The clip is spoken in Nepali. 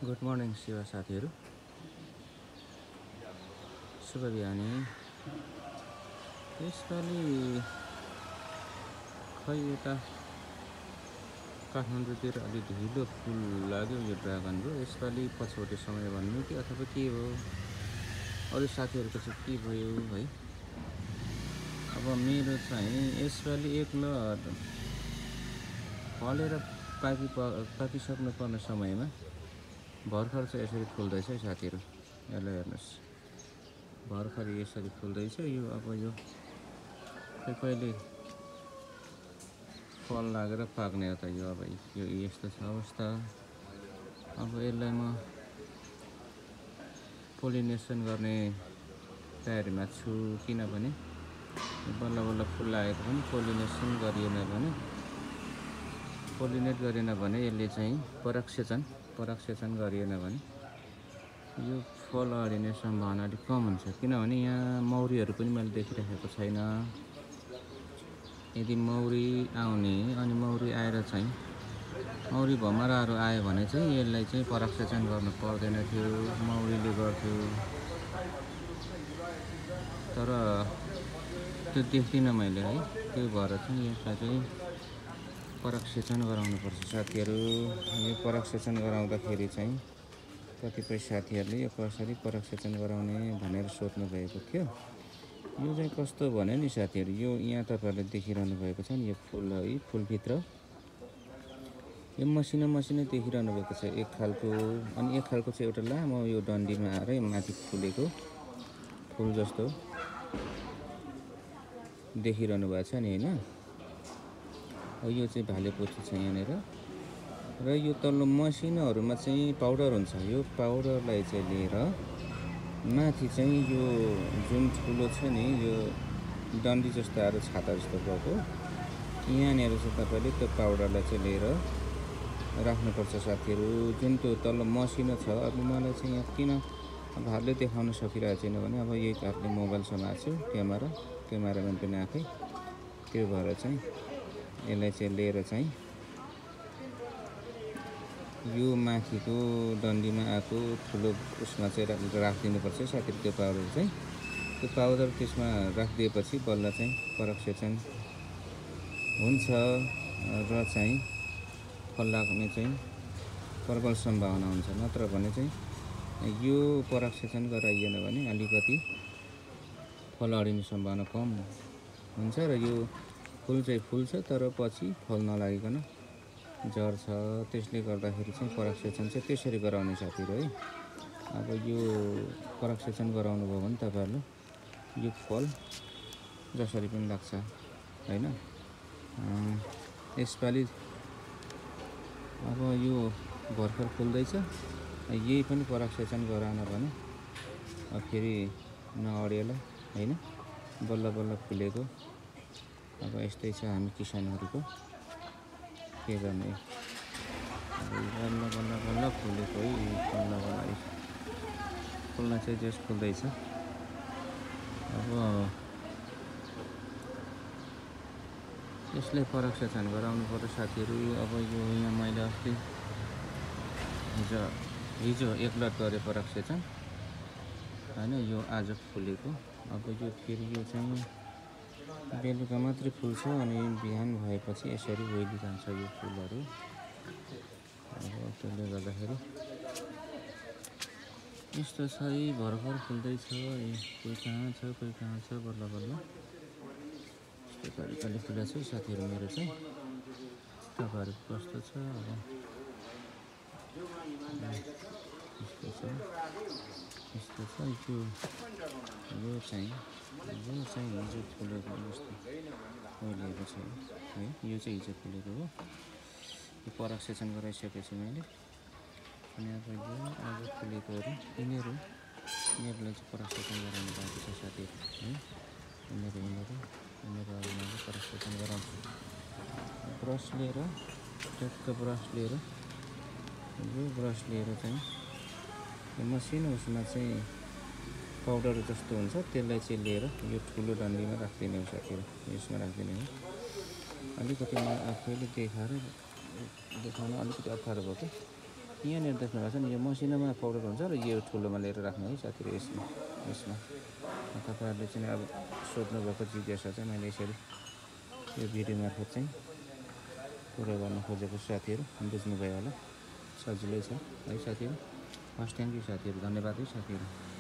गुड मर्निङ शिवा साथीहरू। शुभ बिहानी। यसपालि खै यता काठमाडौँतिर अलि ढिलो फुल लाग्यो यो ड्रागनको। यसपालि पछौटे समय भन्नु कि अथवा के हो, अरू साथीहरूको चाहिँ के भयो है। अब मेरो चाहिँ यसपालि एक लट फलेर पाकिसक्नु पर्ने समयमा भर्खर चाहिँ यसरी फुल्दैछ है साथीहरू। यसलाई हेर्नुहोस्, भर्खर यसरी फुल्दैछ। यो अब यो कहिले फल लागेर पाक्ने हो त यो। अब यो यस्तो छ अवस्था। अब यसलाई म पोलिनेसन गर्ने तयारीमा छु, किनभने बल्ल बल्ल फुल लागेको पनि पोलिनेट गरिएन भने यसले चाहिँ परागसेचन गरिएन भने यो फल अडिने सम्भावना अलिक कम हुन्छ। किनभने यहाँ मौरीहरू पनि मैले देखिरहेको छैन। यदि मौरी आउने अनि मौरी आएर चाहिँ मौरी भमराहरू आयो भने चाहिँ यसलाई चाहिँ परागसेचन गर्नु पर्दैन थियो, मौरीले गर्थ्यो। तर त्यो देख्दिनँ मैले है। त्यो भएर चाहिँ यसलाई चाहिँ परागसेचन गराउनुपर्छ साथीहरू। यो परागसेचन गराउँदाखेरि चाहिँ कतिपय साथीहरूले यो कसरी परागसेचन गराउने भनेर सोध्नु भएको थियो। यो चाहिँ कस्तो भने नि साथीहरू, यो यहाँ तपाईँहरूले देखिरहनु भएको छ नि, यो फुल है, फुलभित्र यो मसिनो देखिरहनु भएको छ एक खालको। अनि एक खालको चाहिँ एउटा लामो यो डन्डीमा आएर माथि फुलेको फुल जस्तो देखिरहनु भएको छ नि होइन। यो चाहिँ भालेपोथी छ यहाँनिर। र यो तल्लो मसिनोहरूमा चाहिँ पाउडर हुन्छ। यो पाउडरलाई चाहिँ लिएर माथि चाहिँ यो जुन ठुलो छ नि, यो डन्डी जस्तो आएर छाता जस्तो भएको, यहाँनिर चाहिँ तपाईँले त्यो पाउडरलाई चाहिँ लिएर राख्नुपर्छ साथीहरू। जुन त्यो तल्लो मसिनो छ। अब मलाई चाहिँ यहाँ किन हातले देखाउन सकिरहेको छैन भने अब यही हातले मोबाइल समात्छु, क्यामेराम्यान पनि आफै, त्यो भएर चाहिँ यसलाई चाहिँ लिएर चाहिँ यो माथिको डन्डीमा आएको ठुलो उसमा चाहिँ राखिदिनुपर्छ साथीहरू। त्यो पाउडर चाहिँ त्यसमा राखिदिएपछि बल्ल चाहिँ परागसेचन हुन्छ र चाहिँ फल लाग्ने चाहिँ प्रबल सम्भावना हुन्छ। नत्र भने चाहिँ यो परागसेचन गराइएन भने अलिकति फल अडिने सम्भावना कम हुन्छ। र यो फुल चाहिँ फुल्छ तर पछि फल नलागिकन झर्छ। त्यसले गर्दाखेरि चाहिँ परागसेचन चाहिँ त्यसरी गराउने साथीहरू है। अब यो परागसेचन गराउनु भयो भने तपाईँहरूले यो फल जसरी पनि लाग्छ होइन। यसपालि अब यो भर्खर फुल्दैछ, यही पनि परागसेचन गराएन भने फेरि नअडिएला होइन। बल्ल बल्ल फुलेको अब यस्तै छ हामी किसानहरूको, के गर्ने। बल्ल फुलेको है, बल्ल फुल्न चाहिँ जस फुल्दैछ। अब यसलाई परागसेचन गराउनु पर्यो साथीहरू। अब यो यहाँ मैले अस्ति हिजो एक लट गरेँ परागसेचन होइन। यो आज फुलेको। अब यो फेरि यो चाहिँ बेलुका मात्रै फुल्छ अनि बिहान भएपछि यसरी ओइली जान्छ यो फुलहरू। अब त्यसले गर्दाखेरि यस्तो छ है, भर्खर फुल्दैछ। कोही कहाँ छ बल्ल बल्ल यस्तो तरिकाले फुलेको छ साथीहरू मेरो चाहिँ। तपाईँहरूको कस्तो छ अब यस्तो छ। यो चाहिँ हिजो फुलेको जस्तो ओइलिएको छ है। यो चाहिँ हिजो फुलेको हो। यो परागसेचन गराइसकेपछि मैले अनि अब यो आज फुलेकोहरू यिनीहरूलाई चाहिँ परागसेचन गराउनु बाँकी छ साथीहरू है। यिनीहरू परागसेचन गराउँछु। ब्रस लिएर यो ब्रस लिएर चाहिँ यो मसिनो उसमा चाहिँ पाउडर जस्तो हुन्छ, त्यसलाई चाहिँ लिएर यो ठुलो डन्डीमा राखिदिने हो साथीहरू। यसमा राखिदिने हो। अलिकति म आफैले देखाउन अलिकति अप्ठ्यारो भयो कि यहाँनिर देख्नु भएको छ नि, यो मसिनोमा पाउडर हुन्छ र यो ठुलोमा लिएर राख्नु है साथीहरू। यसमा तपाईँहरूले चाहिँ अब सोध्नुभएको जिज्ञासा चाहिँ मैले यसरी यो भिडियो मार्फत चाहिँ पुरा गर्न खोजेको साथीहरू बुझ्नुभयो होला, सजिलै छ है साथीहरू। हस्, थ्याङ्क यू साथीहरू, धन्यवाद है साथीहरू।